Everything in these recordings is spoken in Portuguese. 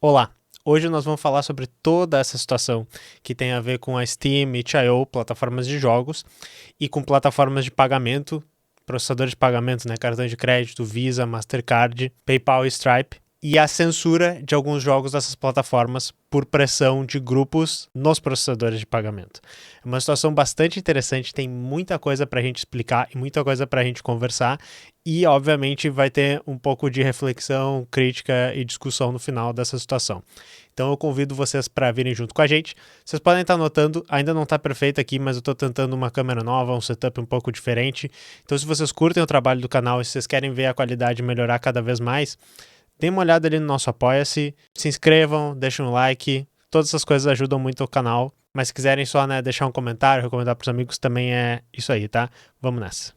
Olá, hoje nós vamos falar sobre toda essa situação que tem a ver com a Steam, itch.io, plataformas de jogos e com plataformas de pagamento, processadores de pagamento, né, cartão de crédito, Visa, Mastercard, PayPal e Stripe, e a censura de alguns jogos dessas plataformas por pressão de grupos nos processadores de pagamento. É uma situação bastante interessante, tem muita coisa para a gente explicar e muita coisa para a gente conversar e, obviamente, vai ter um pouco de reflexão, crítica e discussão no final dessa situação. Então eu convido vocês para virem junto com a gente. Vocês podem estar notando, ainda não está perfeito aqui, mas eu estou tentando uma câmera nova, um setup um pouco diferente. Então se vocês curtem o trabalho do canal e se vocês querem ver a qualidade melhorar cada vez mais, deem uma olhada ali no nosso Apoia-se, se inscrevam, deixem um like, todas essas coisas ajudam muito o canal, mas se quiserem só deixar um comentário, recomendar para os amigos, também é isso aí, tá? Vamos nessa.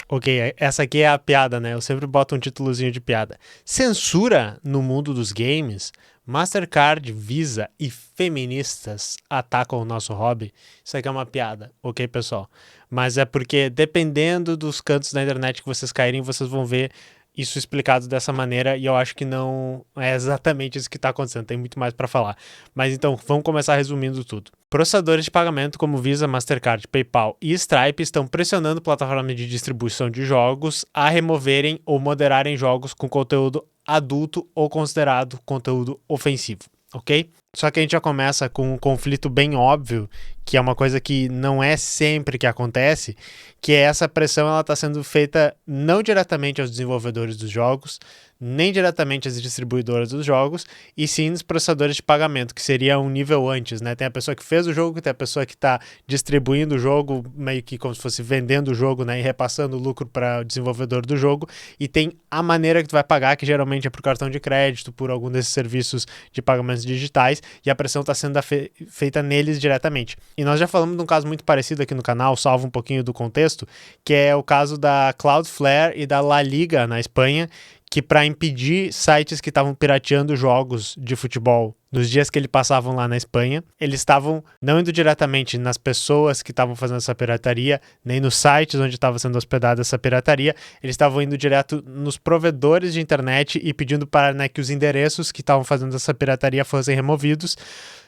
Ok, essa aqui é a piada, né? Eu sempre boto um títulozinho de piada. Censura no mundo dos games, Mastercard, Visa e feministas atacam o nosso hobby. Isso aqui é uma piada, ok, pessoal? Mas é porque dependendo dos cantos da internet que vocês caírem, vocês vão ver isso explicado dessa maneira e eu acho que não é exatamente isso que está acontecendo, tem muito mais para falar. Mas então, vamos começar resumindo tudo. Processadores de pagamento como Visa, Mastercard, PayPal e Stripe estão pressionando plataformas de distribuição de jogos a removerem ou moderarem jogos com conteúdo adulto ou considerado conteúdo ofensivo, ok? Só que a gente já começa com um conflito bem óbvio, que é uma coisa que não é sempre que acontece, que é essa pressão ela está sendo feita não diretamente aos desenvolvedores dos jogos, nem diretamente às distribuidoras dos jogos, e sim nos processadores de pagamento, que seria um nível antes, né? Tem a pessoa que fez o jogo, tem a pessoa que está distribuindo o jogo, meio que como se fosse vendendo o jogo, né? E repassando o lucro para o desenvolvedor do jogo, e tem a maneira que tu vai pagar, que geralmente é por cartão de crédito, por algum desses serviços de pagamentos digitais, e a pressão está sendo feita neles diretamente. E nós já falamos de um caso muito parecido aqui no canal, salvo um pouquinho do contexto, que é o caso da Cloudflare e da La Liga na Espanha, que para impedir sites que estavam pirateando jogos de futebol nos dias que eles passavam lá na Espanha, eles estavam não indo diretamente nas pessoas que estavam fazendo essa pirataria, nem nos sites onde estava sendo hospedada essa pirataria, eles estavam indo direto nos provedores de internet e pedindo para que os endereços que estavam fazendo essa pirataria fossem removidos.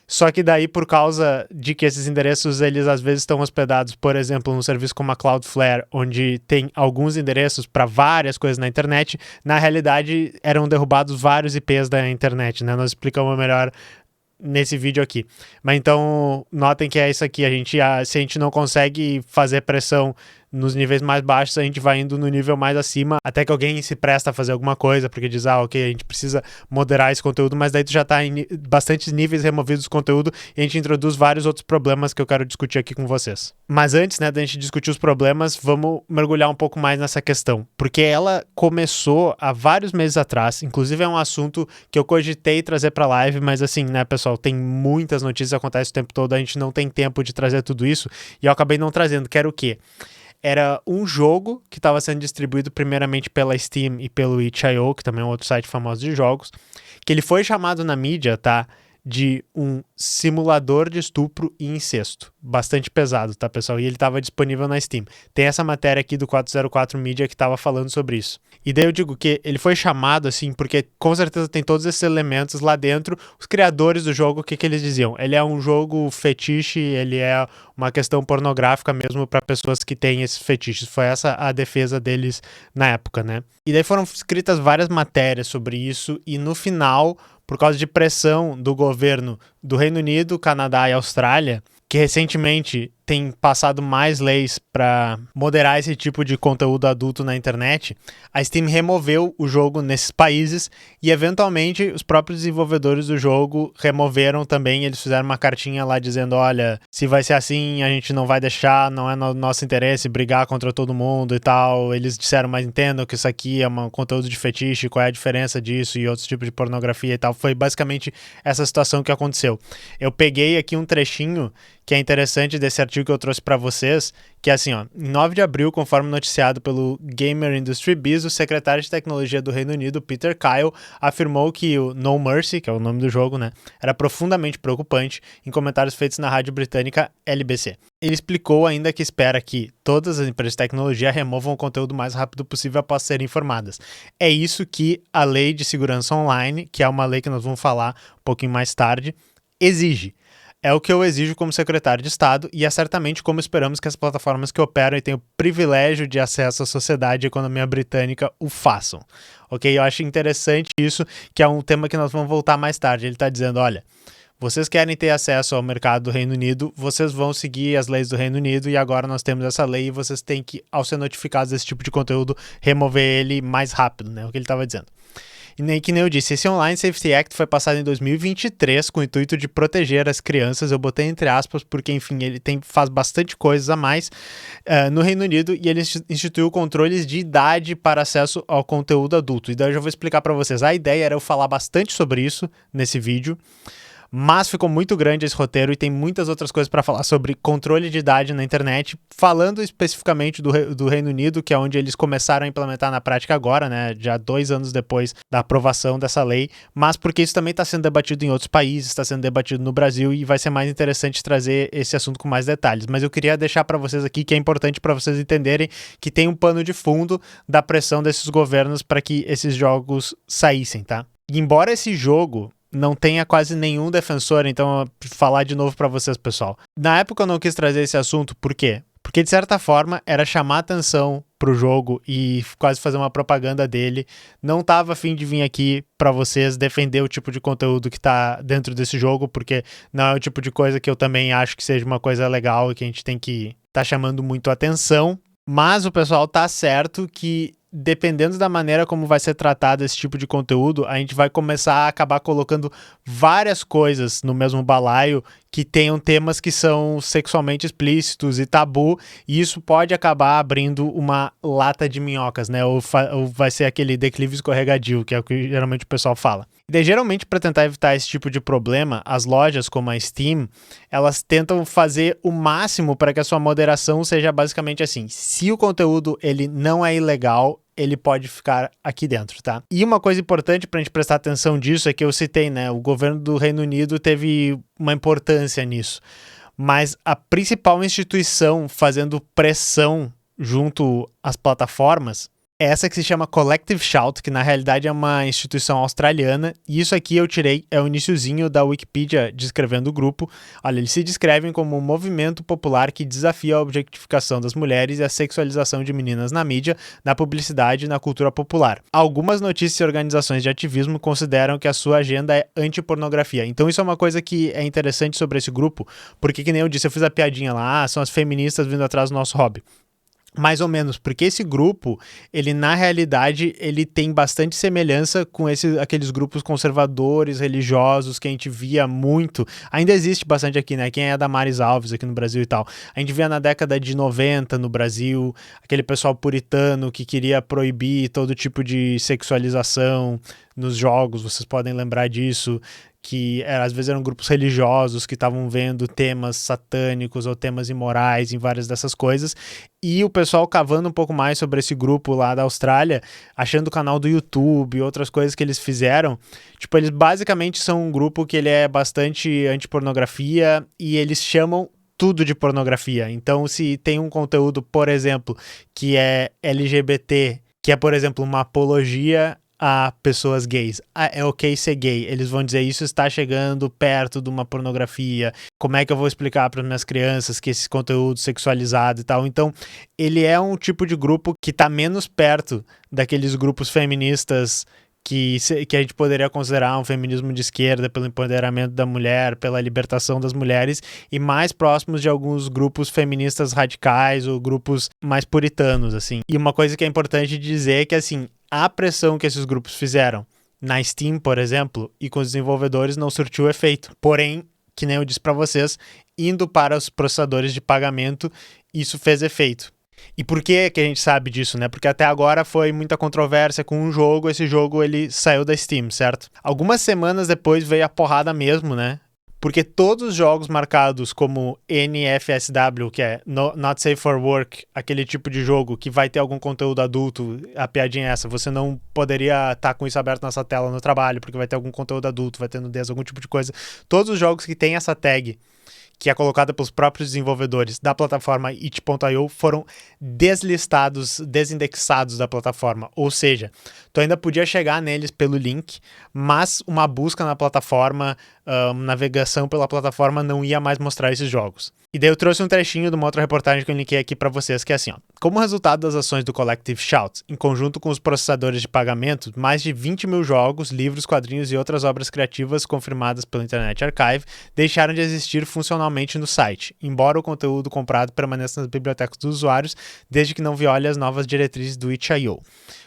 Só que daí, por causa de que esses endereços, eles às vezes estão hospedados, por exemplo, num serviço como a Cloudflare, onde tem alguns endereços para várias coisas na internet, na realidade eram derrubados vários IPs da internet, né? Nós explicamos melhor nesse vídeo aqui. Mas então, notem que é isso aqui, se a gente não consegue fazer pressão nos níveis mais baixos, a gente vai indo no nível mais acima, até que alguém se presta a fazer alguma coisa, porque diz, ok, a gente precisa moderar esse conteúdo, mas daí tu já tá em bastantes níveis removidos do conteúdo e a gente introduz vários outros problemas que eu quero discutir aqui com vocês. Mas antes, da gente discutir os problemas, vamos mergulhar um pouco mais nessa questão, porque ela começou há vários meses atrás, inclusive é um assunto que eu cogitei trazer pra live, mas assim, né, pessoal, tem muitas notícias, acontece o tempo todo, a gente não tem tempo de trazer tudo isso, e eu acabei não trazendo, que era o quê? Era um jogo que estava sendo distribuído primeiramente pela Steam e pelo itch.io, que também é um outro site famoso de jogos, que ele foi chamado na mídia, tá, de um simulador de estupro e incesto. Bastante pesado, tá, pessoal? E ele estava disponível na Steam. Tem essa matéria aqui do 404 Media que estava falando sobre isso. E daí eu digo que ele foi chamado assim porque com certeza tem todos esses elementos lá dentro. Os criadores do jogo, o que eles diziam? Ele é um jogo fetiche, ele é uma questão pornográfica mesmo para pessoas que têm esses fetiches. Foi essa a defesa deles na época, né? E daí foram escritas várias matérias sobre isso e no final, por causa de pressão do governo do Reino Unido, Canadá e Austrália, que recentemente tem passado mais leis para moderar esse tipo de conteúdo adulto na internet, a Steam removeu o jogo nesses países e, eventualmente, os próprios desenvolvedores do jogo removeram também. Eles fizeram uma cartinha lá dizendo, olha, se vai ser assim, a gente não vai deixar, não é no nosso interesse brigar contra todo mundo e tal. Eles disseram, mas entendam que isso aqui é um conteúdo de fetiche, qual é a diferença disso e outros tipos de pornografia e tal. Foi basicamente essa situação que aconteceu. Eu peguei aqui um trechinho que é interessante desse artigo artigo que eu trouxe para vocês, que é assim, ó, em 9 de abril, conforme noticiado pelo Gamer Industry Biz, o secretário de tecnologia do Reino Unido, Peter Kyle, afirmou que o No Mercy, que é o nome do jogo, né, era profundamente preocupante em comentários feitos na rádio britânica LBC. Ele explicou ainda que espera que todas as empresas de tecnologia removam o conteúdo o mais rápido possível após serem informadas. É isso que a Lei de Segurança Online, que é uma lei que nós vamos falar um pouquinho mais tarde, exige. É o que eu exijo como secretário de Estado e é certamente como esperamos que as plataformas que operam e têm o privilégio de acesso à sociedade e economia britânica o façam. Ok? Eu acho interessante isso, que é um tema que nós vamos voltar mais tarde. Ele está dizendo, olha, vocês querem ter acesso ao mercado do Reino Unido, vocês vão seguir as leis do Reino Unido e agora nós temos essa lei e vocês têm que, ao ser notificados desse tipo de conteúdo, remover ele mais rápido, né? O que ele estava dizendo. E que nem eu disse, esse Online Safety Act foi passado em 2023 com o intuito de proteger as crianças, eu botei entre aspas porque, enfim, ele faz bastante coisas a mais no Reino Unido e ele instituiu controles de idade para acesso ao conteúdo adulto. E daí eu já vou explicar para vocês. A ideia era eu falar bastante sobre isso nesse vídeo, mas ficou muito grande esse roteiro e tem muitas outras coisas para falar sobre controle de idade na internet, falando especificamente do Reino Unido, que é onde eles começaram a implementar na prática agora, né, já 2 anos depois da aprovação dessa lei, mas porque isso também está sendo debatido em outros países, está sendo debatido no Brasil e vai ser mais interessante trazer esse assunto com mais detalhes. Mas eu queria deixar para vocês aqui que é importante para vocês entenderem que tem um pano de fundo da pressão desses governos para que esses jogos saíssem, tá? E embora esse jogo não tenha quase nenhum defensor, então eu vou falar de novo para vocês, pessoal. Na época eu não quis trazer esse assunto, por quê? Porque de certa forma era chamar atenção pro jogo e quase fazer uma propaganda dele. Não tava a fim de vir aqui para vocês defender o tipo de conteúdo que tá dentro desse jogo, porque não é o tipo de coisa que eu também acho que seja uma coisa legal e que a gente tem que tá chamando muito atenção. Mas o pessoal tá certo que dependendo da maneira como vai ser tratado esse tipo de conteúdo, a gente vai começar a acabar colocando várias coisas no mesmo balaio que tenham temas que são sexualmente explícitos e tabu, e isso pode acabar abrindo uma lata de minhocas, né? Ou vai ser aquele declive escorregadio, que é o que geralmente o pessoal fala. E daí, geralmente, para tentar evitar esse tipo de problema, as lojas como a Steam, elas tentam fazer o máximo para que a sua moderação seja basicamente assim: se o conteúdo ele não é ilegal, ele pode ficar aqui dentro, tá? E uma coisa importante pra gente prestar atenção disso é que eu citei, né? O governo do Reino Unido teve uma importância nisso. Mas a principal instituição fazendo pressão junto às plataformas é essa que se chama Collective Shout, que na realidade é uma instituição australiana, e isso aqui eu tirei, é o iniciozinho da Wikipedia descrevendo o grupo. Olha, eles se descrevem como um movimento popular que desafia a objetificação das mulheres e a sexualização de meninas na mídia, na publicidade e na cultura popular. Algumas notícias e organizações de ativismo consideram que a sua agenda é antipornografia. Então isso é uma coisa que é interessante sobre esse grupo, porque que nem eu disse, eu fiz a piadinha lá, são as feministas vindo atrás do nosso hobby. Mais ou menos, porque esse grupo, ele na realidade, ele tem bastante semelhança com aqueles grupos conservadores, religiosos, que a gente via muito, ainda existe bastante aqui, né, quem é Damares Alves aqui no Brasil e tal, a gente via na década de 90 no Brasil, aquele pessoal puritano que queria proibir todo tipo de sexualização nos jogos, vocês podem lembrar disso, que às vezes eram grupos religiosos que estavam vendo temas satânicos ou temas imorais em várias dessas coisas, e o pessoal cavando um pouco mais sobre esse grupo lá da Austrália, achando o canal do YouTube e outras coisas que eles fizeram, tipo, eles basicamente são um grupo que ele é bastante anti-pornografia e eles chamam tudo de pornografia. Então, se tem um conteúdo, por exemplo, que é LGBT, que é, por exemplo, uma apologia a pessoas gays. É ok ser gay. Eles vão dizer isso está chegando perto de uma pornografia. Como é que eu vou explicar para as minhas crianças que esse conteúdo sexualizado e tal? Então, ele é um tipo de grupo que está menos perto daqueles grupos feministas que a gente poderia considerar um feminismo de esquerda, pelo empoderamento da mulher, pela libertação das mulheres, e mais próximos de alguns grupos feministas radicais ou grupos mais puritanos, assim. E uma coisa que é importante dizer é que, assim, a pressão que esses grupos fizeram na Steam, por exemplo, e com os desenvolvedores não surtiu efeito. Porém, que nem eu disse para vocês, indo para os processadores de pagamento, isso fez efeito. E por que a gente sabe disso, né? Porque até agora foi muita controvérsia com um jogo, esse jogo ele saiu da Steam, certo? Algumas semanas depois veio a porrada mesmo, né? porque todos os jogos marcados como NFSW, que é Not Safe for Work, aquele tipo de jogo que vai ter algum conteúdo adulto, a piadinha é essa, você não poderia estar com isso aberto na sua tela no trabalho, porque vai ter algum conteúdo adulto, vai ter nudez, algum tipo de coisa. Todos os jogos que tem essa tag, que é colocada pelos próprios desenvolvedores da plataforma itch.io, foram deslistados, desindexados da plataforma. Ou seja, tu ainda podia chegar neles pelo link, mas uma busca na plataforma, navegação pela plataforma não ia mais mostrar esses jogos. E daí eu trouxe um trechinho de uma outra reportagem que eu linkei aqui para vocês, que é assim, ó. Como resultado das ações do Collective Shout, em conjunto com os processadores de pagamento, mais de 20 mil jogos, livros, quadrinhos e outras obras criativas confirmadas pelo Internet Archive deixaram de existir funcionalmente no site, embora o conteúdo comprado permaneça nas bibliotecas dos usuários, desde que não viole as novas diretrizes do itch.io,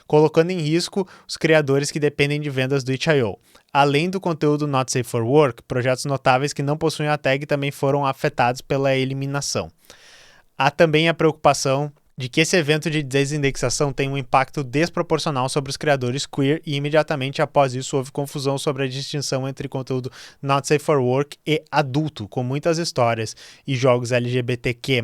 colocando em risco os criadores que dependem de vendas do itch.io. Além do conteúdo Not Safe for Work, projetos notáveis que não possuem a tag também foram afetados pela eliminação. Há também a preocupação de que esse evento de desindexação tem um impacto desproporcional sobre os criadores queer e imediatamente após isso houve confusão sobre a distinção entre conteúdo Not Safe for Work e adulto, com muitas histórias e jogos LGBTQ+,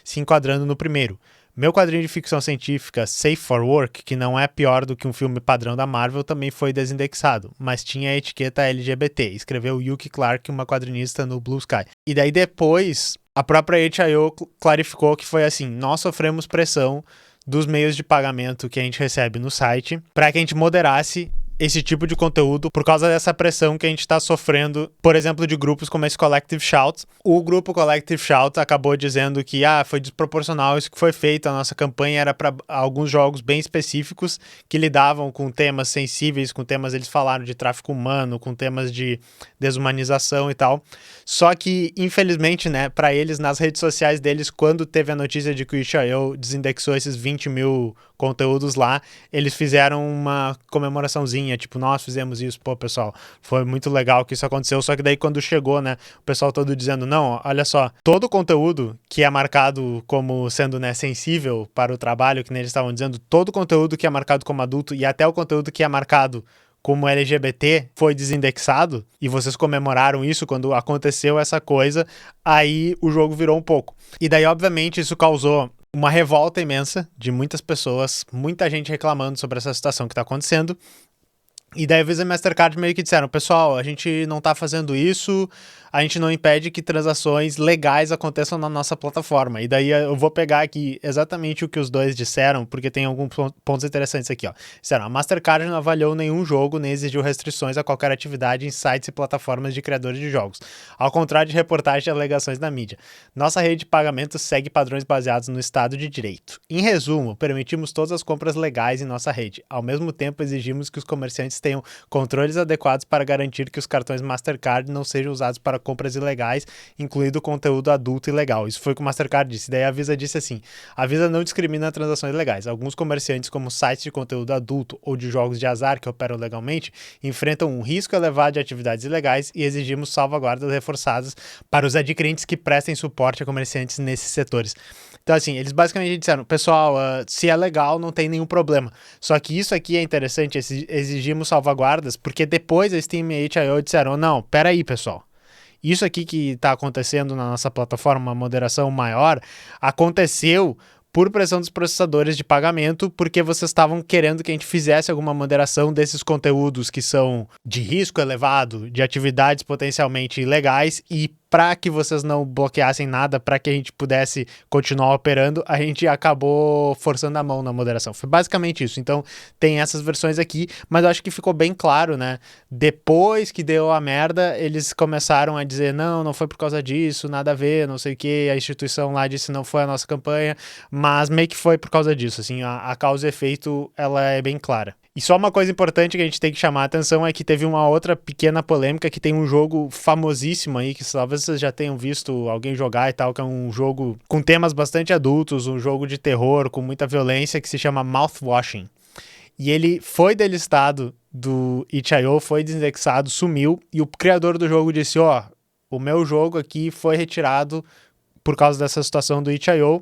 se enquadrando no primeiro. Meu quadrinho de ficção científica Safe for Work, que não é pior do que um filme padrão da Marvel, também foi desindexado, mas tinha a etiqueta LGBT, escreveu Yuki Clark, uma quadrinista no Blue Sky. E daí depois, a própria itch.io clarificou que foi assim, nós sofremos pressão dos meios de pagamento que a gente recebe no site para que a gente moderasse esse tipo de conteúdo por causa dessa pressão que a gente está sofrendo, por exemplo, de grupos como esse Collective Shout. O grupo Collective Shout acabou dizendo que foi desproporcional isso que foi feito, a nossa campanha era para alguns jogos bem específicos que lidavam com temas sensíveis, com temas, eles falaram de tráfico humano, com temas de desumanização e tal. Só que, infelizmente, né, para eles, nas redes sociais deles, quando teve a notícia de que o itch.io desindexou esses 20 mil conteúdos lá, eles fizeram uma comemoraçãozinha, tipo, nós fizemos isso, pô, pessoal, foi muito legal que isso aconteceu, só que daí quando chegou, né, o pessoal todo dizendo, não, olha só, todo conteúdo que é marcado como sendo, né, sensível para o trabalho, que nem eles estavam dizendo, todo conteúdo que é marcado como adulto e até o conteúdo que é marcado como LGBT foi desindexado, e vocês comemoraram isso quando aconteceu essa coisa, aí o jogo virou um pouco. E daí, obviamente, isso causou uma revolta imensa de muitas pessoas, muita gente reclamando sobre essa situação que está acontecendo. E daí a Visa e Mastercard meio que disseram, pessoal, a gente não está fazendo isso, a gente não impede que transações legais aconteçam na nossa plataforma. E daí eu vou pegar aqui exatamente o que os dois disseram, porque tem alguns pontos interessantes aqui, ó. Disseram, a Mastercard não avaliou nenhum jogo, nem exigiu restrições a qualquer atividade em sites e plataformas de criadores de jogos, ao contrário de reportagens e alegações na mídia. Nossa rede de pagamento segue padrões baseados no Estado de Direito. Em resumo, permitimos todas as compras legais em nossa rede. Ao mesmo tempo, exigimos que os comerciantes tenham controles adequados para garantir que os cartões Mastercard não sejam usados para compras ilegais, incluindo conteúdo adulto ilegal. Isso foi o que o Mastercard disse. Daí a Visa disse assim, a Visa não discrimina transações ilegais. Alguns comerciantes, como sites de conteúdo adulto ou de jogos de azar que operam legalmente, enfrentam um risco elevado de atividades ilegais e exigimos salvaguardas reforçadas para os adquirentes que prestem suporte a comerciantes nesses setores. Então, assim, eles basicamente disseram, pessoal, se é legal, não tem nenhum problema. Só que isso aqui é interessante, exigimos salvaguardas, porque depois a Steam e a itch.io disseram, não, peraí, pessoal. Isso aqui que está acontecendo na nossa plataforma, uma moderação maior, aconteceu por pressão dos processadores de pagamento, porque vocês estavam querendo que a gente fizesse alguma moderação desses conteúdos que são de risco elevado, de atividades potencialmente ilegais, e para que vocês não bloqueassem nada, para que a gente pudesse continuar operando, a gente acabou forçando a mão na moderação. Foi basicamente isso. Então, tem essas versões aqui, mas eu acho que ficou bem claro, né? Depois que deu a merda, eles começaram a dizer, não foi por causa disso, nada a ver, não sei o que, a instituição lá disse não foi a nossa campanha, mas meio que foi por causa disso, assim, a causa e efeito, ela é bem clara. E só uma coisa importante que a gente tem que chamar a atenção é que teve uma outra pequena polêmica, que tem um jogo famosíssimo aí, que talvez vocês já tenham visto alguém jogar e tal, que é um jogo com temas bastante adultos, um jogo de terror, com muita violência, que se chama Mouthwashing. E ele foi delistado do itch.io, foi desindexado, sumiu, e o criador do jogo disse, o meu jogo aqui foi retirado por causa dessa situação do itch.io,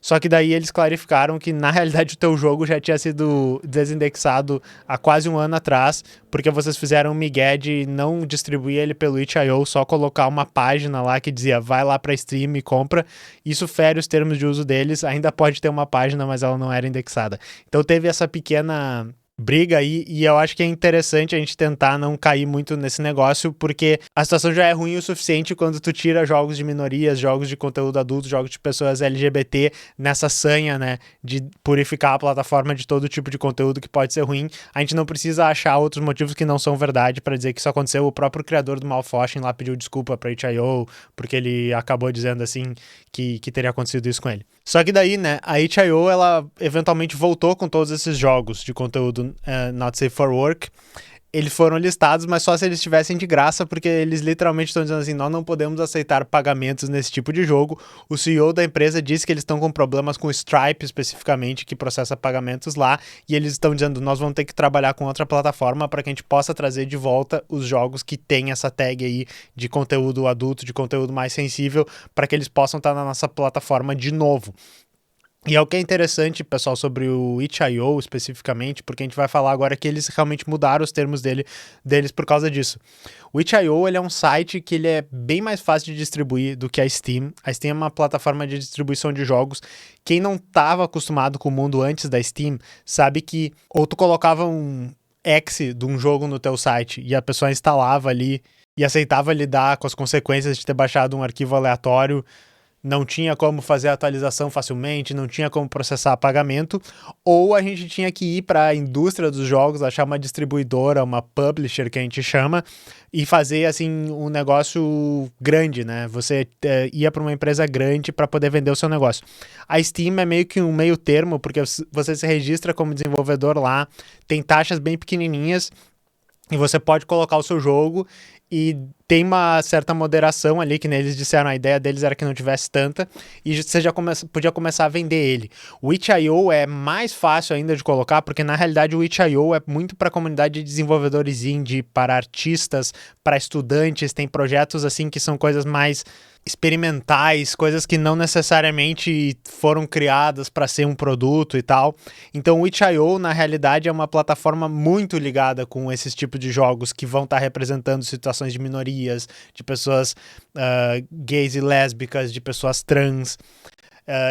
Só que daí eles clarificaram que na realidade o teu jogo já tinha sido desindexado há quase um ano atrás, porque vocês fizeram um migué de não distribuir ele pelo itch.io, só colocar uma página lá que dizia vai lá pra Steam e compra. Isso fere os termos de uso deles, ainda pode ter uma página, mas ela não era indexada. Então teve essa pequena briga aí, e eu acho que é interessante a gente tentar não cair muito nesse negócio, porque a situação já é ruim o suficiente quando tu tira jogos de minorias, jogos de conteúdo adulto, jogos de pessoas LGBT nessa sanha, né, de purificar a plataforma de todo tipo de conteúdo que pode ser ruim. A gente não precisa achar outros motivos que não são verdade pra dizer que isso aconteceu. O próprio criador do Malfoshin lá pediu desculpa pra itch.io, porque ele acabou dizendo assim que teria acontecido isso com ele. Só que daí, né, a itch.io, ela eventualmente voltou com todos esses jogos de conteúdo not safe for work. Eles foram listados, mas só se eles estivessem de graça, porque eles literalmente estão dizendo assim, nós não podemos aceitar pagamentos nesse tipo de jogo. O CEO da empresa disse que eles estão com problemas com o Stripe, especificamente, que processa pagamentos lá, e eles estão dizendo, nós vamos ter que trabalhar com outra plataforma para que a gente possa trazer de volta os jogos que tem essa tag aí de conteúdo adulto, de conteúdo mais sensível, para que eles possam estar na nossa plataforma de novo. E é o que é interessante, pessoal, sobre o itch.io especificamente, porque a gente vai falar agora que eles realmente mudaram os termos deles por causa disso. O itch.io, ele é um site que ele é bem mais fácil de distribuir do que a Steam. A Steam é uma plataforma de distribuição de jogos. Quem não estava acostumado com o mundo antes da Steam, sabe que ou tu colocava um exe de um jogo no teu site e a pessoa instalava ali e aceitava lidar com as consequências de ter baixado um arquivo aleatório, não tinha como fazer a atualização facilmente, não tinha como processar pagamento, ou a gente tinha que ir para a indústria dos jogos, achar uma distribuidora, uma publisher que a gente chama, e fazer assim um negócio grande, né? Você ia para uma empresa grande para poder vender o seu negócio. A Steam é meio que um meio termo, porque você se registra como desenvolvedor lá, tem taxas bem pequenininhas, e você pode colocar o seu jogo e tem uma certa moderação ali, que eles disseram, a ideia deles era que não tivesse tanta, e você já podia começar a vender ele. O itch.io é mais fácil ainda de colocar, porque na realidade o itch.io é muito para a comunidade de desenvolvedores indie, para artistas, para estudantes, tem projetos assim que são coisas mais experimentais, coisas que não necessariamente foram criadas para ser um produto e tal. Então o itch.io, na realidade, é uma plataforma muito ligada com esses tipos de jogos que vão estar representando situações de minorias, de pessoas gays e lésbicas, de pessoas trans,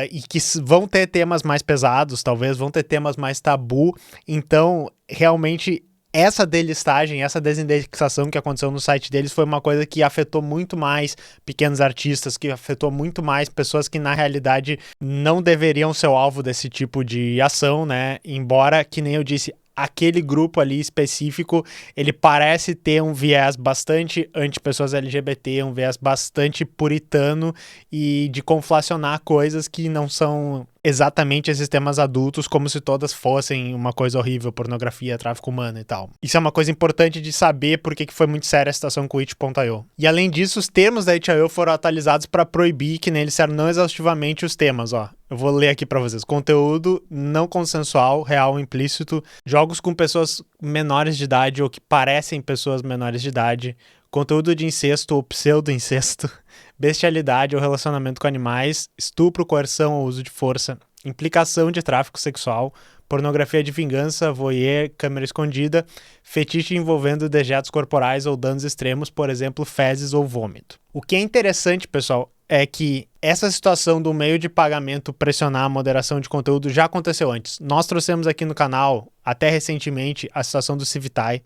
e que vão ter temas mais pesados, talvez, vão ter temas mais tabu. Então, realmente, essa delistagem, essa desindexação que aconteceu no site deles foi uma coisa que afetou muito mais pequenos artistas, que afetou muito mais pessoas que na realidade não deveriam ser o alvo desse tipo de ação, né? Embora, que nem eu disse, aquele grupo ali específico, ele parece ter um viés bastante anti-pessoas LGBT, um viés bastante puritano e de conflacionar coisas que não são exatamente esses temas adultos, como se todas fossem uma coisa horrível, pornografia, tráfico humano e tal. Isso é uma coisa importante de saber porque que foi muito séria a situação com o itch.io. E além disso, os termos da itch.io foram atualizados para proibir, que eles disseram não exaustivamente os temas, ó. Eu vou ler aqui para vocês. Conteúdo não consensual, real ou implícito, jogos com pessoas menores de idade ou que parecem pessoas menores de idade, conteúdo de incesto ou pseudo-incesto, bestialidade ou relacionamento com animais, estupro, coerção ou uso de força, implicação de tráfico sexual, pornografia de vingança, voyeur, câmera escondida, fetiche envolvendo dejetos corporais ou danos extremos, por exemplo, fezes ou vômito. O que é interessante, pessoal, é que essa situação do meio de pagamento pressionar a moderação de conteúdo já aconteceu antes. Nós trouxemos aqui no canal, até recentemente, a situação do Civitai,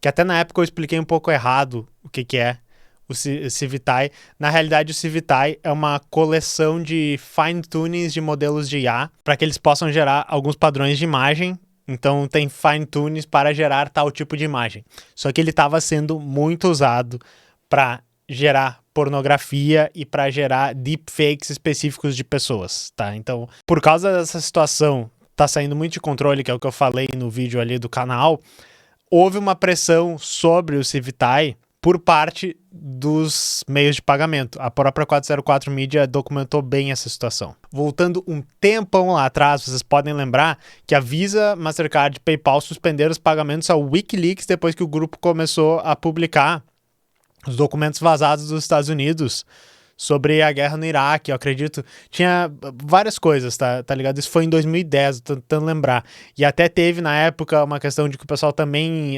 que até na época eu expliquei um pouco errado o que é o Civitai. Na realidade, o Civitai é uma coleção de fine-tunings de modelos de IA para que eles possam gerar alguns padrões de imagem. Então, tem fine-tunings para gerar tal tipo de imagem. Só que ele estava sendo muito usado para gerar pornografia e para gerar deepfakes específicos de pessoas, tá? Então, por causa dessa situação, tá saindo muito de controle, que é o que eu falei no vídeo ali do canal, houve uma pressão sobre o Civitai por parte dos meios de pagamento. A própria 404 Media documentou bem essa situação. Voltando um tempão lá atrás, vocês podem lembrar que a Visa, Mastercard e PayPal suspenderam os pagamentos ao Wikileaks depois que o grupo começou a publicar os documentos vazados dos Estados Unidos sobre a guerra no Iraque, eu acredito. Tinha várias coisas, tá ligado? Isso foi em 2010, tô tentando lembrar. E até teve, na época, uma questão de que o pessoal também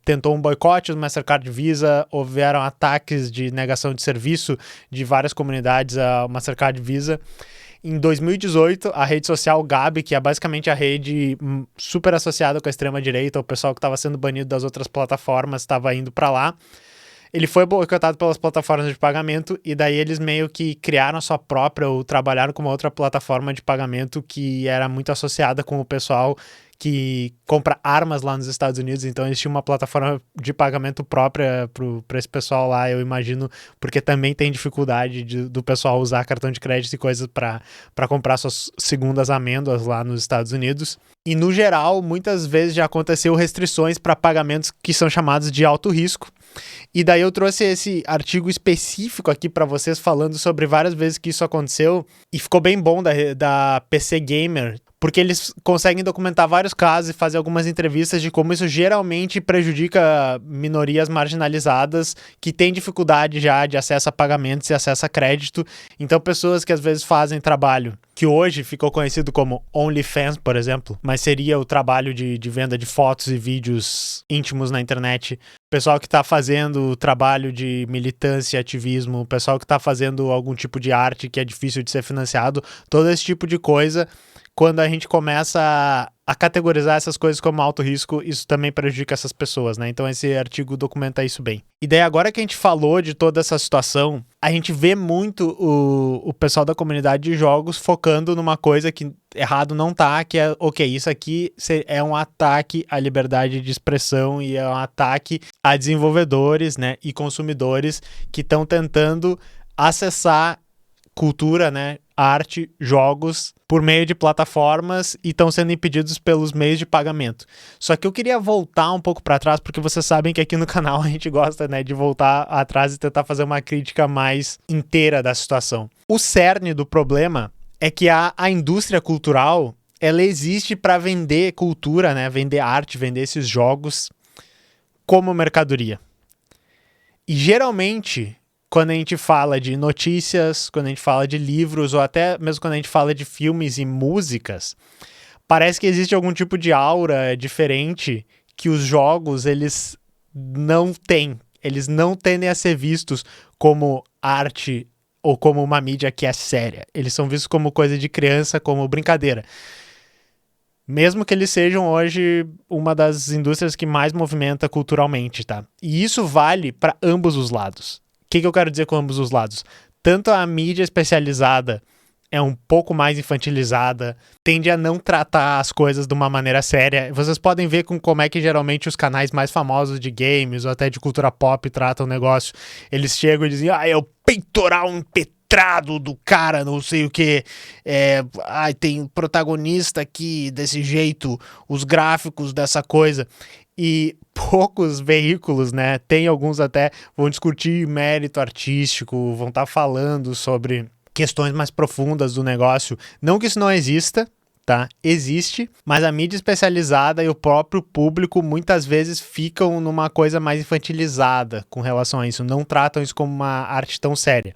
tentou um boicote do Mastercard Visa, houveram ataques de negação de serviço de várias comunidades ao Mastercard Visa. Em 2018, a rede social Gabi, que é basicamente a rede super associada com a extrema-direita, o pessoal que estava sendo banido das outras plataformas estava indo para lá. Ele foi boicotado pelas plataformas de pagamento e daí eles meio que criaram a sua própria ou trabalharam com uma outra plataforma de pagamento que era muito associada com o pessoal que compra armas lá nos Estados Unidos, então eles tinham uma plataforma de pagamento própria para esse pessoal lá, eu imagino, porque também tem dificuldade do pessoal usar cartão de crédito e coisas para comprar suas segundas amêndoas lá nos Estados Unidos. E no geral, muitas vezes já aconteceu restrições para pagamentos que são chamados de alto risco. E daí eu trouxe esse artigo específico aqui para vocês falando sobre várias vezes que isso aconteceu e ficou bem bom da PC Gamer, porque eles conseguem documentar vários casos e fazer algumas entrevistas de como isso geralmente prejudica minorias marginalizadas que têm dificuldade já de acesso a pagamentos e acesso a crédito. Então pessoas que às vezes fazem trabalho que hoje ficou conhecido como OnlyFans, por exemplo, mas seria o trabalho de venda de fotos e vídeos íntimos na internet. Pessoal que está fazendo trabalho de militância e ativismo, pessoal que está fazendo algum tipo de arte que é difícil de ser financiado, todo esse tipo de coisa. Quando a gente começa a categorizar essas coisas como alto risco, isso também prejudica essas pessoas, né? Então esse artigo documenta isso bem. E daí agora que a gente falou de toda essa situação, a gente vê muito o pessoal da comunidade de jogos focando numa coisa que errado não tá, que é, ok, isso aqui é um ataque à liberdade de expressão e é um ataque a desenvolvedores, né, e consumidores que estão tentando acessar cultura, né, arte, jogos, por meio de plataformas e estão sendo impedidos pelos meios de pagamento. Só que eu queria voltar um pouco para trás, porque vocês sabem que aqui no canal a gente gosta, né, de voltar atrás e tentar fazer uma crítica mais inteira da situação. O cerne do problema é que a indústria cultural, ela existe para vender cultura, né, vender arte, vender esses jogos como mercadoria. E geralmente, quando a gente fala de notícias, quando a gente fala de livros, ou até mesmo quando a gente fala de filmes e músicas, parece que existe algum tipo de aura diferente que os jogos, eles não têm. Eles não tendem a ser vistos como arte ou como uma mídia que é séria. Eles são vistos como coisa de criança, como brincadeira. Mesmo que eles sejam hoje uma das indústrias que mais movimenta culturalmente, tá? E isso vale para ambos os lados. O que eu quero dizer com ambos os lados? Tanto a mídia especializada é um pouco mais infantilizada, tende a não tratar as coisas de uma maneira séria. Vocês podem ver como é que geralmente os canais mais famosos de games ou até de cultura pop tratam o negócio. Eles chegam e dizem, é o peitoral impetrado do cara, não sei o que. Tem protagonista aqui desse jeito, os gráficos dessa coisa. E poucos veículos, né, tem alguns até, vão discutir mérito artístico, vão estar falando sobre questões mais profundas do negócio. Não que isso não exista, tá? Existe, mas a mídia especializada e o próprio público muitas vezes ficam numa coisa mais infantilizada com relação a isso, não tratam isso como uma arte tão séria.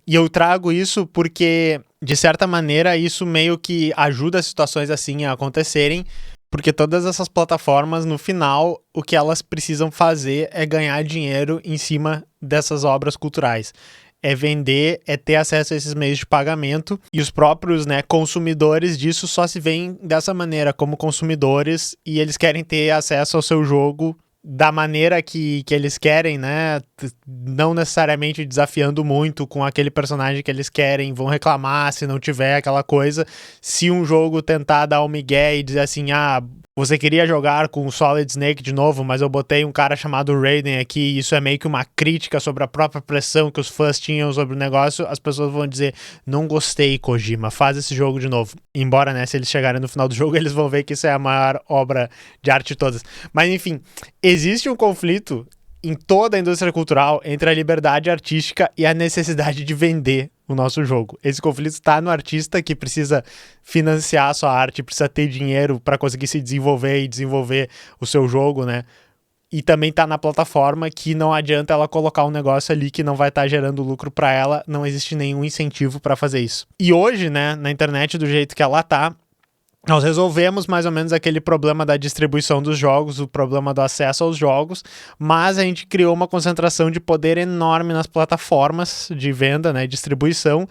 E eu trago isso porque, de certa maneira, isso meio que ajuda as situações assim a acontecerem, porque todas essas plataformas, no final, o que elas precisam fazer é ganhar dinheiro em cima dessas obras culturais. É vender, é ter acesso a esses meios de pagamento, e os próprios, né, consumidores disso só se veem dessa maneira, como consumidores, e eles querem ter acesso ao seu jogo da maneira que eles querem, né? Não necessariamente desafiando muito com aquele personagem que eles querem, vão reclamar se não tiver aquela coisa. Se um jogo tentar dar um migué e dizer assim, você queria jogar com o Solid Snake de novo, mas eu botei um cara chamado Raiden aqui, e isso é meio que uma crítica sobre a própria pressão que os fãs tinham sobre o negócio, as pessoas vão dizer, não gostei, Kojima, faz esse jogo de novo. Embora, né, se eles chegarem no final do jogo, eles vão ver que isso é a maior obra de arte de todas. Mas, enfim, existe um conflito em toda a indústria cultural entre a liberdade artística e a necessidade de vender o nosso jogo. Esse conflito está no artista que precisa financiar a sua arte, precisa ter dinheiro para conseguir se desenvolver e desenvolver o seu jogo, né? e também tá na plataforma, que não adianta ela colocar um negócio ali que não vai estar gerando lucro para ela, não existe nenhum incentivo para fazer isso. E hoje, né, na internet do jeito que ela tá, nós resolvemos mais ou menos aquele problema da distribuição dos jogos, o problema do acesso aos jogos, mas a gente criou uma concentração de poder enorme nas plataformas de venda, né, distribuição,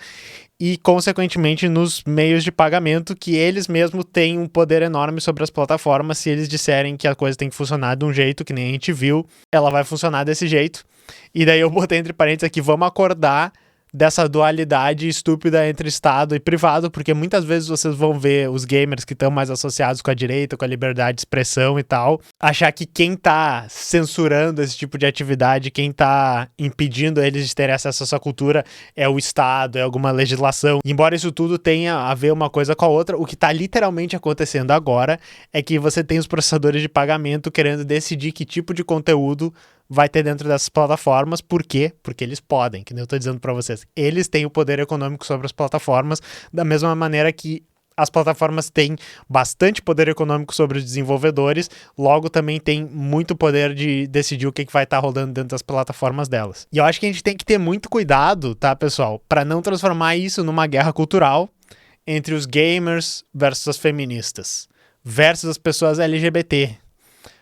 e, consequentemente, nos meios de pagamento, que eles mesmos têm um poder enorme sobre as plataformas. Se eles disserem que a coisa tem que funcionar de um jeito, que nem a gente viu, ela vai funcionar desse jeito. E daí eu botei entre parênteses aqui, vamos acordar dessa dualidade estúpida entre Estado e privado, porque muitas vezes vocês vão ver os gamers que estão mais associados com a direita, com a liberdade de expressão e tal, achar que quem tá censurando esse tipo de atividade, quem tá impedindo eles de terem acesso a essa cultura é o Estado, é alguma legislação. E embora isso tudo tenha a ver uma coisa com a outra, o que tá literalmente acontecendo agora é que você tem os processadores de pagamento querendo decidir que tipo de conteúdo vai ter dentro dessas plataformas. Por quê? Porque eles podem, que nem eu tô dizendo para vocês. Eles têm o poder econômico sobre as plataformas, da mesma maneira que as plataformas têm bastante poder econômico sobre os desenvolvedores, logo também tem muito poder de decidir o que vai estar rodando dentro das plataformas delas. E eu acho que a gente tem que ter muito cuidado, tá, pessoal, para não transformar isso numa guerra cultural entre os gamers versus as feministas, versus as pessoas LGBT,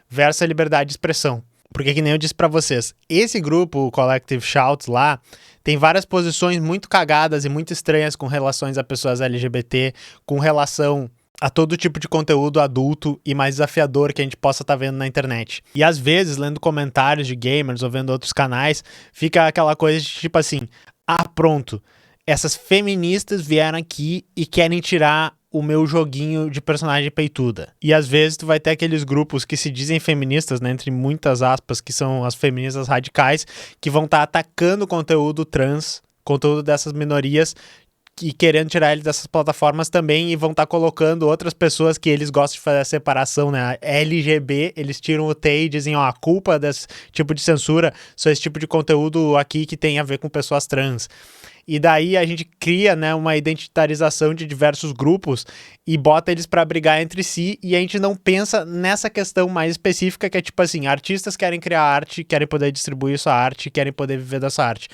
versus a liberdade de expressão. Porque, que nem eu disse pra vocês, esse grupo, o Collective Shouts lá, tem várias posições muito cagadas e muito estranhas com relações a pessoas LGBT, com relação a todo tipo de conteúdo adulto e mais desafiador que a gente possa estar vendo na internet. E às vezes, lendo comentários de gamers ou vendo outros canais, fica aquela coisa de tipo assim, pronto, essas feministas vieram aqui e querem tirar o meu joguinho de personagem peituda. E às vezes tu vai ter aqueles grupos que se dizem feministas, né, entre muitas aspas, que são as feministas radicais, que vão estar atacando conteúdo trans, conteúdo dessas minorias, e querendo tirar eles dessas plataformas também, e vão estar colocando outras pessoas que eles gostam de fazer a separação, né, LGB, eles tiram o T e dizem, a culpa desse tipo de censura são esse tipo de conteúdo aqui que tem a ver com pessoas trans. E daí a gente cria, né, uma identitarização de diversos grupos e bota eles para brigar entre si, e a gente não pensa nessa questão mais específica, que é tipo assim, artistas querem criar arte, querem poder distribuir sua arte, querem poder viver dessa arte.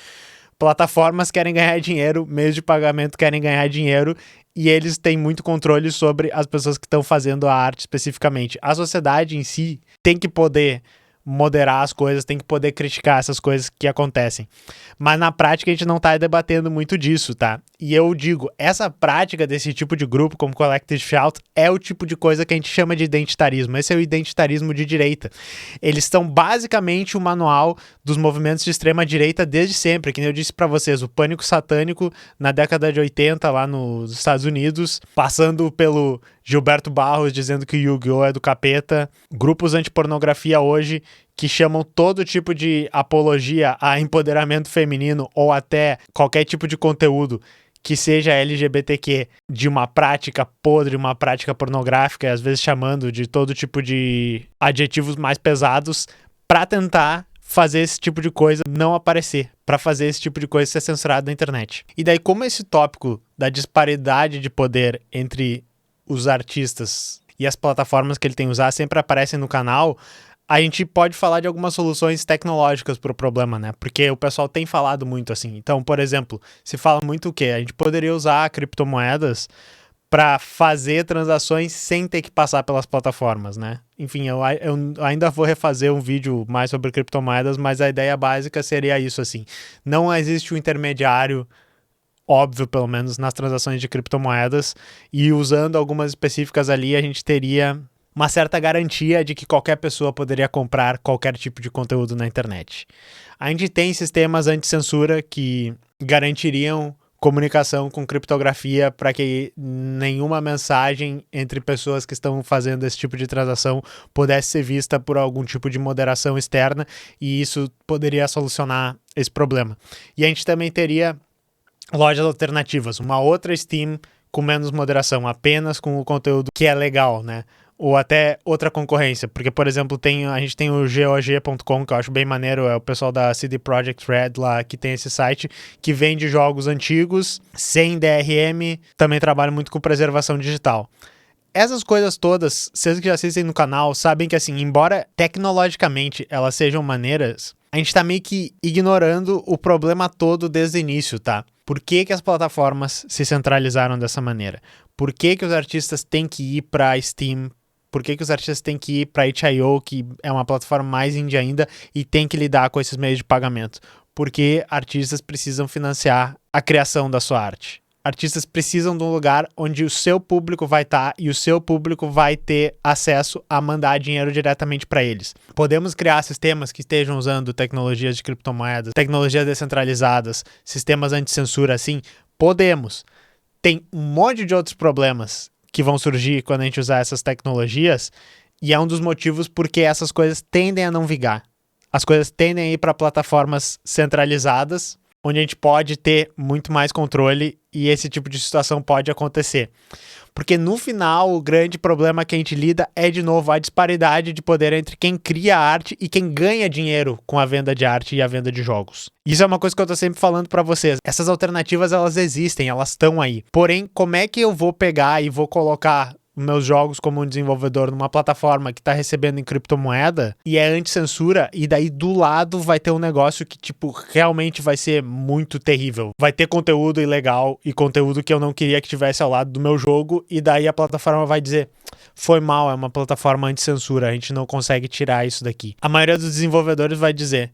Plataformas querem ganhar dinheiro, meios de pagamento querem ganhar dinheiro, e eles têm muito controle sobre as pessoas que estão fazendo a arte especificamente. A sociedade em si tem que poder moderar as coisas, tem que poder criticar essas coisas que acontecem. Mas na prática a gente não tá debatendo muito disso, tá? E eu digo, essa prática desse tipo de grupo, como Collective Shout, é o tipo de coisa que a gente chama de identitarismo. Esse é o identitarismo de direita. Eles são basicamente o manual dos movimentos de extrema direita desde sempre, que nem eu disse pra vocês, o pânico satânico na década de 80 lá nos Estados Unidos, passando pelo Gilberto Barros dizendo que o Yu-Gi-Oh! É do capeta, grupos antipornografia hoje que chamam todo tipo de apologia a empoderamento feminino ou até qualquer tipo de conteúdo que seja LGBTQ de uma prática podre, uma prática pornográfica, e às vezes chamando de todo tipo de adjetivos mais pesados para tentar fazer esse tipo de coisa não aparecer, para fazer esse tipo de coisa ser censurado na internet. E daí, como esse tópico da disparidade de poder entre os artistas e as plataformas que ele tem usado sempre aparecem no canal, a gente pode falar de algumas soluções tecnológicas para o problema, né? Porque o pessoal tem falado muito assim. Então, por exemplo, se fala muito o quê? A gente poderia usar criptomoedas para fazer transações sem ter que passar pelas plataformas, né? Enfim, eu ainda vou refazer um vídeo mais sobre criptomoedas, mas a ideia básica seria isso, assim. Não existe um intermediário óbvio, pelo menos, nas transações de criptomoedas, e usando algumas específicas ali, a gente teria uma certa garantia de que qualquer pessoa poderia comprar qualquer tipo de conteúdo na internet. A gente tem sistemas anti-censura que garantiriam comunicação com criptografia para que nenhuma mensagem entre pessoas que estão fazendo esse tipo de transação pudesse ser vista por algum tipo de moderação externa, e isso poderia solucionar esse problema. E a gente também teria lojas alternativas, uma outra Steam com menos moderação, apenas com o conteúdo que é legal, né? Ou até outra concorrência, porque, por exemplo, a gente tem o GOG.com, que eu acho bem maneiro, é o pessoal da CD Projekt Red lá, que tem esse site, que vende jogos antigos, sem DRM, também trabalha muito com preservação digital. essas coisas todas, vocês que já assistem no canal, sabem que assim, embora tecnologicamente elas sejam maneiras, a gente tá meio que ignorando o problema todo desde o início, tá? Por que que as plataformas se centralizaram dessa maneira? Por que que os artistas têm que ir pra Steam? Por que que os artistas têm que ir pra itch.io, que é uma plataforma mais indie ainda, e tem que lidar com esses meios de pagamento? Porque artistas precisam financiar a criação da sua arte. Artistas precisam de um lugar onde o seu público vai estar e o seu público vai ter acesso a mandar dinheiro diretamente para eles. Podemos criar sistemas que estejam usando tecnologias de criptomoedas, tecnologias descentralizadas, sistemas anti-censura assim? Podemos. Tem um monte de outros problemas que vão surgir quando a gente usar essas tecnologias e é um dos motivos porque essas coisas tendem a não vingar. As coisas tendem a ir para plataformas centralizadas, onde a gente pode ter muito mais controle e esse tipo de situação pode acontecer. Porque no final, o grande problema que a gente lida é, de novo, a disparidade de poder entre quem cria arte e quem ganha dinheiro com a venda de arte e a venda de jogos. Isso é uma coisa que eu tô sempre falando pra vocês. Essas alternativas, elas existem, elas estão aí. Porém, como é que eu vou pegar e vou colocar meus jogos como um desenvolvedor numa plataforma que tá recebendo em criptomoeda e é anti-censura, e daí do lado vai ter um negócio que, tipo, realmente vai ser muito terrível. Vai ter conteúdo ilegal e conteúdo que eu não queria que tivesse ao lado do meu jogo, e daí a plataforma vai dizer: foi mal, é uma plataforma anti-censura, a gente não consegue tirar isso daqui. A maioria dos desenvolvedores vai dizer: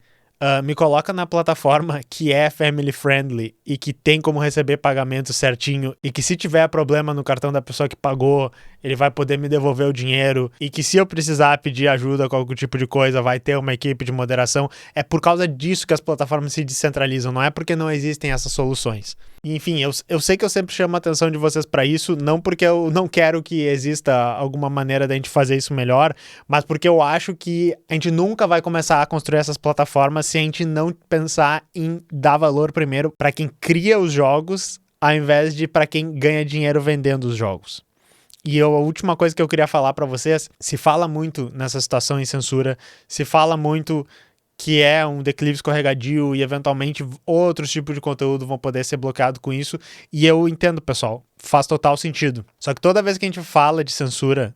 me coloca na plataforma que é family friendly e que tem como receber pagamento certinho, e que se tiver problema no cartão da pessoa que pagou, ele vai poder me devolver o dinheiro, e que se eu precisar pedir ajuda com algum tipo de coisa, vai ter uma equipe de moderação. É por causa disso que as plataformas se descentralizam, não é porque não existem essas soluções. Enfim, eu sei que eu sempre chamo a atenção de vocês para isso, não porque eu não quero que exista alguma maneira da gente fazer isso melhor, mas porque eu acho que a gente nunca vai começar a construir essas plataformas se a gente não pensar em dar valor primeiro para quem cria os jogos, ao invés de para quem ganha dinheiro vendendo os jogos. E a última coisa que eu queria falar para vocês: se fala muito nessa situação em censura, se fala muito que é um declive escorregadio e eventualmente outros tipos de conteúdo vão poder ser bloqueados com isso, e eu entendo, pessoal, faz total sentido. Só que toda vez que a gente fala de censura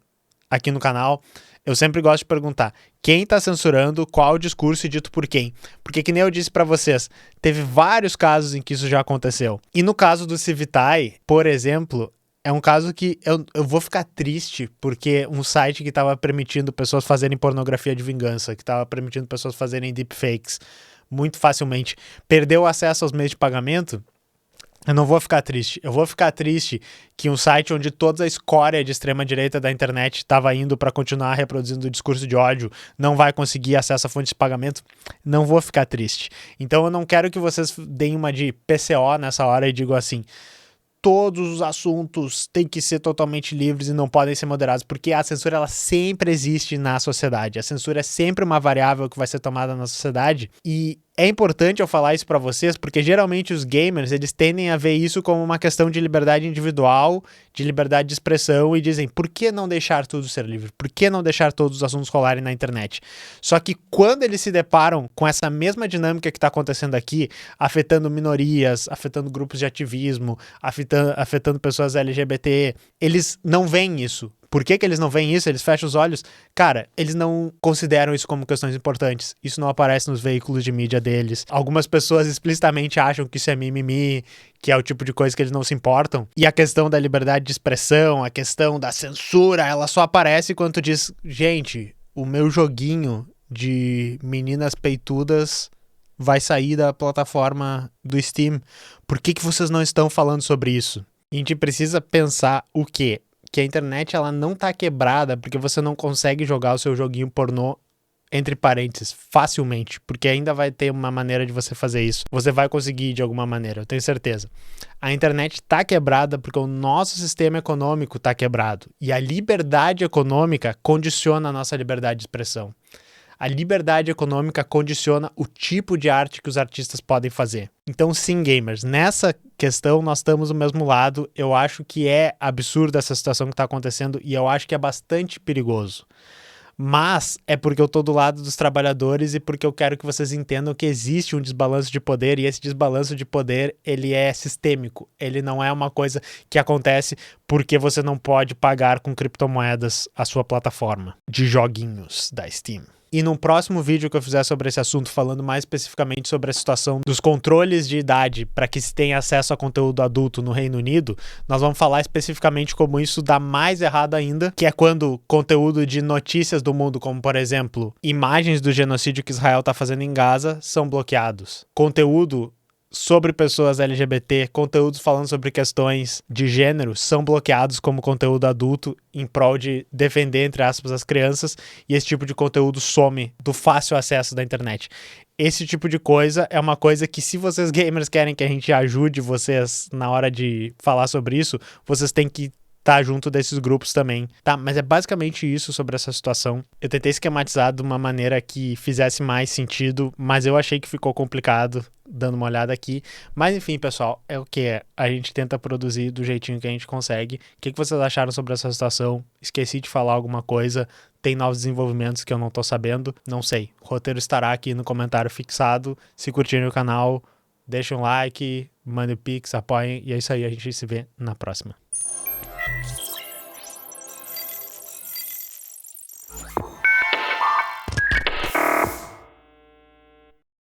aqui no canal, eu sempre gosto de perguntar: quem tá censurando, qual o discurso e dito por quem? Porque, que nem eu disse pra vocês, teve vários casos em que isso já aconteceu. E no caso do Civitai, por exemplo, é um caso que eu vou ficar triste porque um site que estava permitindo pessoas fazerem pornografia de vingança, que estava permitindo pessoas fazerem deepfakes muito facilmente, perdeu acesso aos meios de pagamento. Eu não vou ficar triste. Eu vou ficar triste que um site onde toda a escória de extrema-direita da internet estava indo para continuar reproduzindo o discurso de ódio não vai conseguir acesso a fontes de pagamento. Não vou ficar triste. Então eu não quero que vocês deem uma de PCO nessa hora e digam assim: todos os assuntos têm que ser totalmente livres e não podem ser moderados, porque a censura, ela sempre existe na sociedade. A censura é sempre uma variável que vai ser tomada na sociedade, e é importante eu falar isso pra vocês, porque geralmente os gamers, eles tendem a ver isso como uma questão de liberdade individual, de liberdade de expressão, e dizem: por que não deixar tudo ser livre? Por que não deixar todos os assuntos rolarem na internet? Só que quando eles se deparam com essa mesma dinâmica que está acontecendo aqui, afetando minorias, afetando grupos de ativismo, afetando pessoas LGBT, eles não veem isso. Por que eles não veem isso? Eles fecham os olhos? Cara, eles não consideram isso como questões importantes. Isso não aparece nos veículos de mídia deles. Algumas pessoas explicitamente acham que isso é mimimi, que é o tipo de coisa que eles não se importam. E a questão da liberdade de expressão, a questão da censura, ela só aparece quando tu diz: gente, o meu joguinho de meninas peitudas vai sair da plataforma do Steam. Por que vocês não estão falando sobre isso? E a gente precisa pensar o quê? Que a internet, ela não tá quebrada porque você não consegue jogar o seu joguinho pornô, entre parênteses, facilmente, porque ainda vai ter uma maneira de você fazer isso. Você vai conseguir de alguma maneira, eu tenho certeza. A internet tá quebrada porque o nosso sistema econômico tá quebrado, e a liberdade econômica condiciona a nossa liberdade de expressão. A liberdade econômica condiciona o tipo de arte que os artistas podem fazer. Então, sim, gamers, nessa questão nós estamos do mesmo lado. Eu acho que é absurda essa situação que está acontecendo e eu acho que é bastante perigoso. mas é porque eu tô do lado dos trabalhadores e porque eu quero que vocês entendam que existe um desbalanço de poder, e esse desbalanço de poder, ele é sistêmico, ele não é uma coisa que acontece porque você não pode pagar com criptomoedas a sua plataforma de joguinhos da Steam. E no próximo vídeo que eu fizer sobre esse assunto, falando mais especificamente sobre a situação dos controles de idade para que se tenha acesso a conteúdo adulto no Reino Unido, nós vamos falar especificamente como isso dá mais errado ainda, que é quando conteúdo de notícias do mundo, como por exemplo, imagens do genocídio que Israel está fazendo em Gaza, são bloqueados. Conteúdo sobre pessoas LGBT, conteúdos falando sobre questões de gênero são bloqueados como conteúdo adulto em prol de defender, entre aspas, as crianças, e esse tipo de conteúdo some do fácil acesso da internet. Esse tipo de coisa é uma coisa que, se vocês gamers querem que a gente ajude vocês na hora de falar sobre isso, vocês têm que estar junto desses grupos também, tá? Mas é basicamente isso sobre essa situação. Eu tentei esquematizar de uma maneira que fizesse mais sentido, mas eu achei que ficou complicado dando uma olhada aqui. Mas enfim, pessoal, é o que é. A gente tenta produzir do jeitinho que a gente consegue. O que vocês acharam sobre essa situação? Esqueci de falar alguma coisa? Tem novos desenvolvimentos que eu não tô sabendo? Não sei. O roteiro estará aqui no comentário fixado. Se curtirem o canal, deixem um like, mandem o pix, apoiem. E é isso aí, a gente se vê na próxima.